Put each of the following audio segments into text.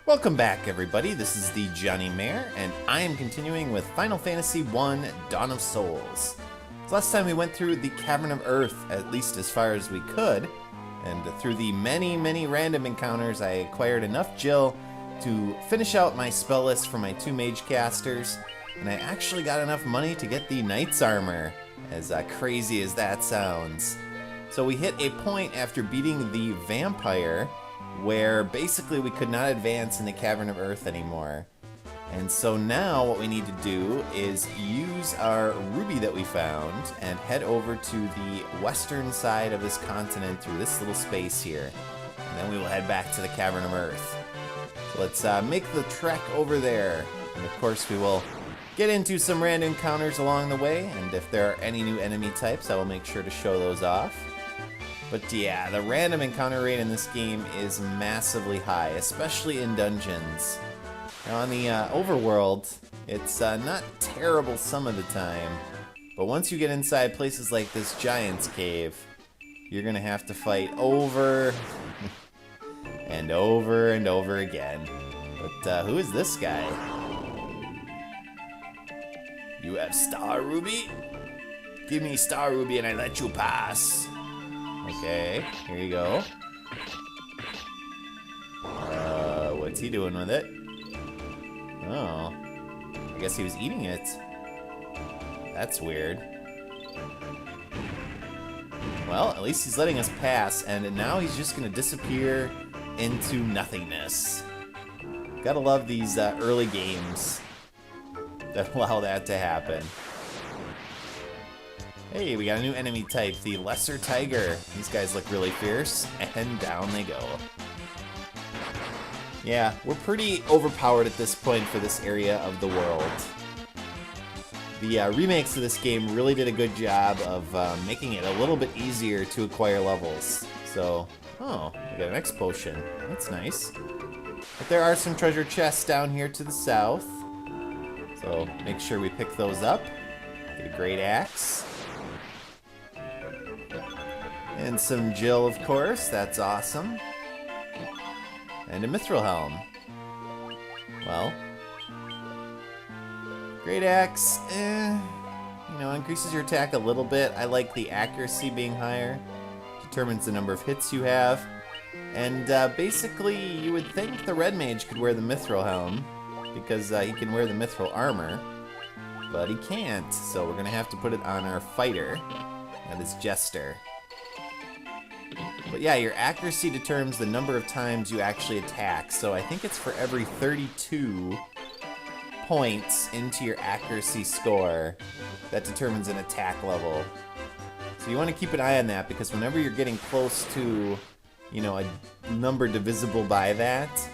Welcome back, everybody. This is the Jonnymar, and I am continuing with Final Fantasy I: Dawn of Souls. So last time we went through the Cavern of Earth, at least as far as we could, and through the many random encounters, I acquired enough Jill to finish out my spell list for my 2 mage casters, and I actually got enough money to get the knight's armor, as crazy as that sounds. So we hit a point after beating the vampire where basically we could not advance in the Cavern of Earth anymore. And so now what we need to do is use our ruby that we found and head over to the western side of this continent through this little space here. And then we will head back to the Cavern of Earth. So let's make the trek over there. And of course we will get into some random encounters along the way, and if there are any new enemy types, I will make sure to show those off. But yeah, the random encounter rate in this game is massively high, especially in dungeons. Now on the overworld, it's not terrible some of the time, but once you get inside places like this Giant's Cave, you're gonna have to fight over and over and over again. But who is this guy? You have Star Ruby? Give me Star Ruby and I let you pass. Okay, here you go. What's he doing with it? Oh, I guess he was eating it. That's weird. Well, at least he's letting us pass, and now he's just gonna disappear into nothingness. Gotta love these early games that allow that to happen. Hey, we got a new enemy type, the Lesser Tiger. These guys look really fierce, and down they go. Yeah, we're pretty overpowered at this point for this area of the world. The remakes of this game really did a good job of making it a little bit easier to acquire levels. So, oh, we got an X potion. That's nice. But there are some treasure chests down here to the south. So make sure we pick those up. Get a great axe. And some Jill, of course. That's awesome. And a Mithril Helm. Well, great axe, you know, increases your attack a little bit. I like the accuracy being higher. Determines the number of hits you have. And basically, you would think the red mage could wear the Mithril Helm, because he can wear the Mithril armor, but he can't, so we're gonna have to put it on our fighter. That is Jester. But yeah, your accuracy determines the number of times you actually attack, so I think it's for every 32 points into your accuracy score that determines an attack level. So you want to keep an eye on that, because whenever you're getting close to, you know, a number divisible by that,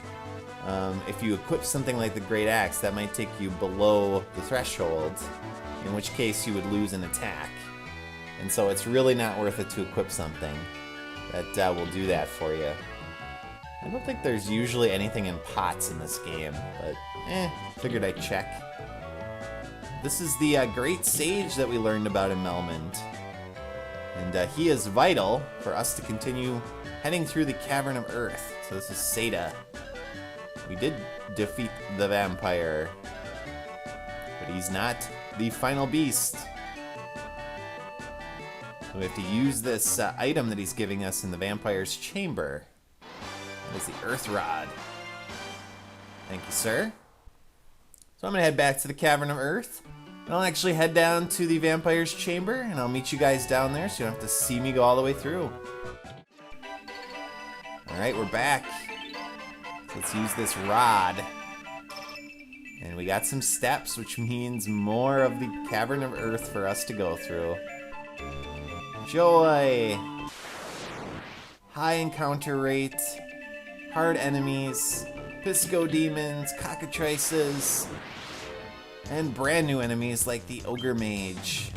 if you equip something like the Great Axe, that might take you below the threshold, in which case you would lose an attack. And so it's really not worth it to equip something that will do that for you. I don't think there's usually anything in pots in this game, but figured I'd check. This is the great sage that we learned about in Melmond. And he is vital for us to continue heading through the Cavern of Earth. So this is Sadda. We did defeat the vampire, but he's not the final beast. So we have to use this item that he's giving us in the vampire's chamber. That is the Earth Rod. Thank you, sir. So I'm gonna head back to the Cavern of Earth, and I'll actually head down to the vampire's chamber, and I'll meet you guys down there so you don't have to see me go all the way through. Alright, we're back. Let's use this rod. And we got some steps, which means more of the Cavern of Earth for us to go through. Joy! High encounter rate, hard enemies, Pisco demons, cockatrices, and brand new enemies like the Ogre Mage.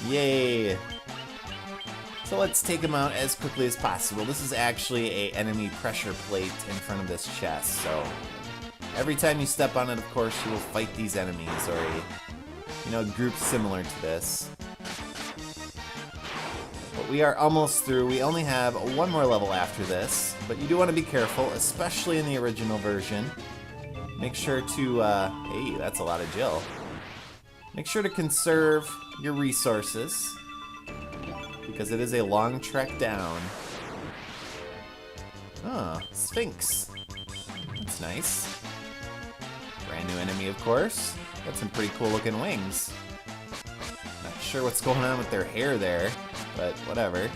Yay! So let's take them out as quickly as possible. This is actually a enemy pressure plate in front of this chest, so every time you step on it, of course, you will fight these enemies, or a group similar to this. But we are almost through. We only have one more level after this, but you do want to be careful, especially in the original version. Make sure to, hey, that's a lot of Jill. Make sure to conserve your resources, because it is a long trek down. Oh, Sphinx. That's nice. Brand new enemy, of course. Got some pretty cool looking wings. Not sure what's going on with their hair there, but whatever.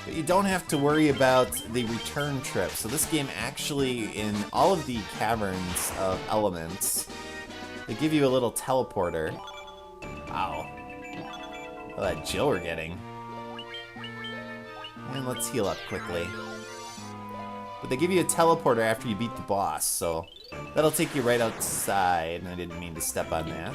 But you don't have to worry about the return trip. So this game actually, in all of the caverns of elements, they give you a little teleporter. Wow. All that Jill we're getting. And let's heal up quickly. But they give you a teleporter after you beat the boss, so that'll take you right outside. And I didn't mean to step on that.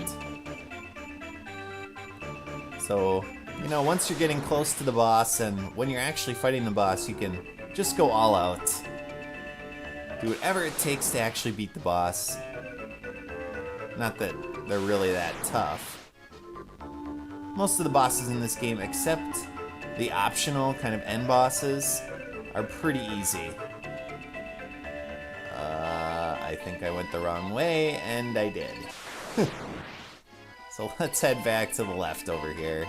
So, you know, once you're getting close to the boss and when you're actually fighting the boss, you can just go all out. Do whatever it takes to actually beat the boss. Not that they're really that tough. Most of the bosses in this game, except the optional kind of end bosses, are pretty easy. I think I went the wrong way, and I did. So let's head back to the left over here.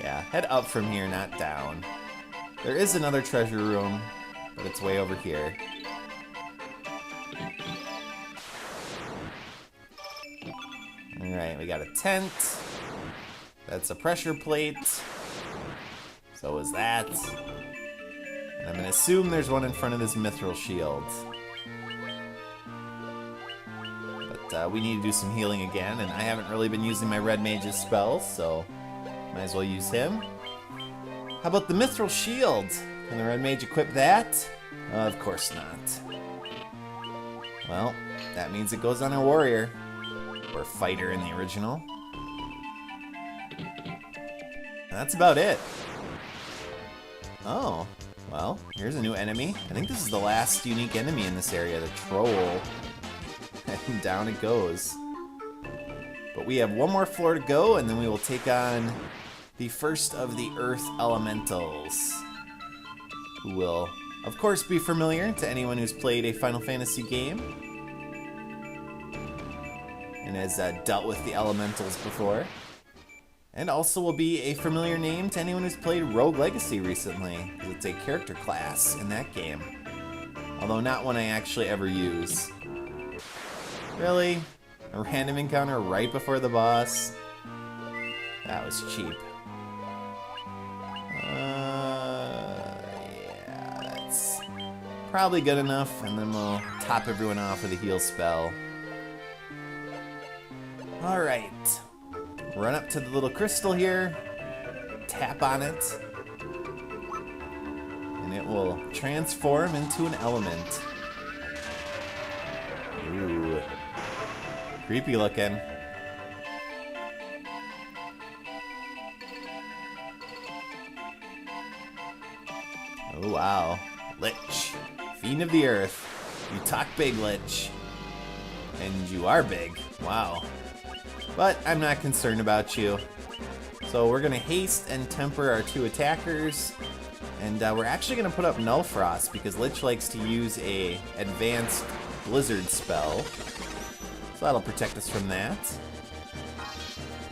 Yeah, head up from here, not down. There is another treasure room, but it's way over here. Alright, we got a tent. That's a pressure plate. So is that. And I'm gonna assume there's one in front of this mithril shield. But we need to do some healing again, and I haven't really been using my red mage's spells, so might as well use him. How about the mithril shield? Can the red mage equip that? Of course not. Well, that means it goes on a warrior. Or fighter in the original. That's about it. Oh, well, here's a new enemy. I think this is the last unique enemy in this area, the troll. And down it goes. But we have one more floor to go, and then we will take on the first of the Earth Elementals, who will, of course, be familiar to anyone who's played a Final Fantasy game, and has dealt with the Elementals before. And also will be a familiar name to anyone who's played Rogue Legacy recently, because it's a character class in that game. Although not one I actually ever use. Really? A random encounter right before the boss? That was cheap. Yeah, that's probably good enough, and then we'll top everyone off with a heal spell. Alright. Run up to the little crystal here, tap on it, and it will transform into an element. Ooh. Creepy looking. Oh wow. Lich. Fiend of the Earth. You talk big, Lich. And you are big. Wow. But I'm not concerned about you. So we're gonna haste and temper our two attackers. And we're actually gonna put up Null Frost because Lich likes to use a advanced blizzard spell. So that'll protect us from that.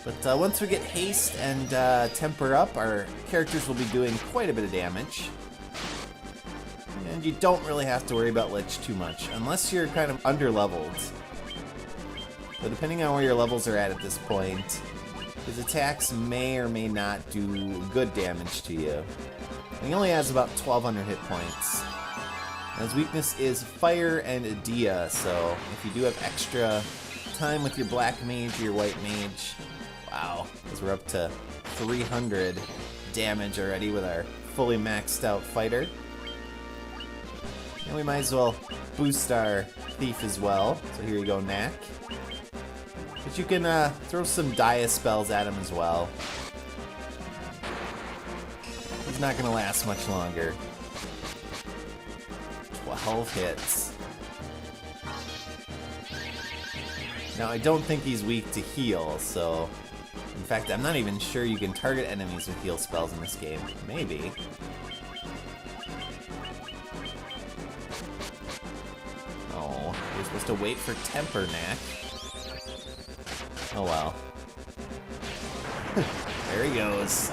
But once we get haste and temper up, our characters will be doing quite a bit of damage. And you don't really have to worry about Lich too much, unless you're kind of under-leveled. So depending on where your levels are at this point, his attacks may or may not do good damage to you. And he only has about 1,200 hit points. And his weakness is Fire and Dia, so if you do have extra time with your black mage or your white mage, wow, because we're up to 300 damage already with our fully maxed out fighter. And we might as well boost our thief as well. So here you go, Knack. But you can throw some Dia spells at him as well. He's not going to last much longer. 12 hits. Now, I don't think he's weak to heal, so In fact, I'm not even sure you can target enemies with heal spells in this game. Maybe. Oh, you're supposed to wait for temper, Knack. Oh well. There he goes.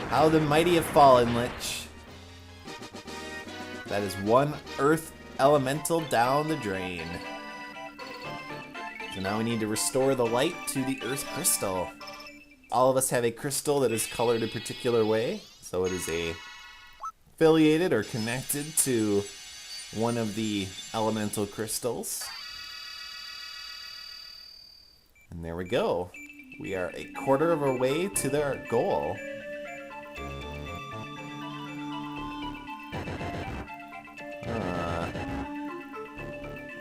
How the mighty have fallen, Lich. That is one earth elemental down the drain. So now we need to restore the light to the earth crystal. All of us have a crystal that is colored a particular way, so it is affiliated or connected to one of the elemental crystals. And there we go. We are a quarter of our way to their goal.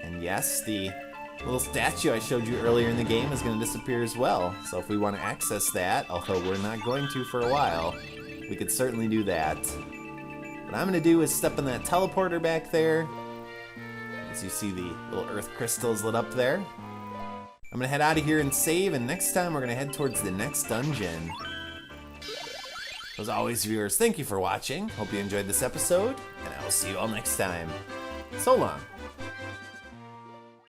And yes, the little statue I showed you earlier in the game is going to disappear as well. So if we want to access that, although we're not going to for a while, we could certainly do that. What I'm going to do is step in that teleporter back there. As you see the little earth crystals lit up there. I'm going to head out of here and save, and next time we're going to head towards the next dungeon. As always, viewers, thank you for watching. Hope you enjoyed this episode, and I will see you all next time. So long.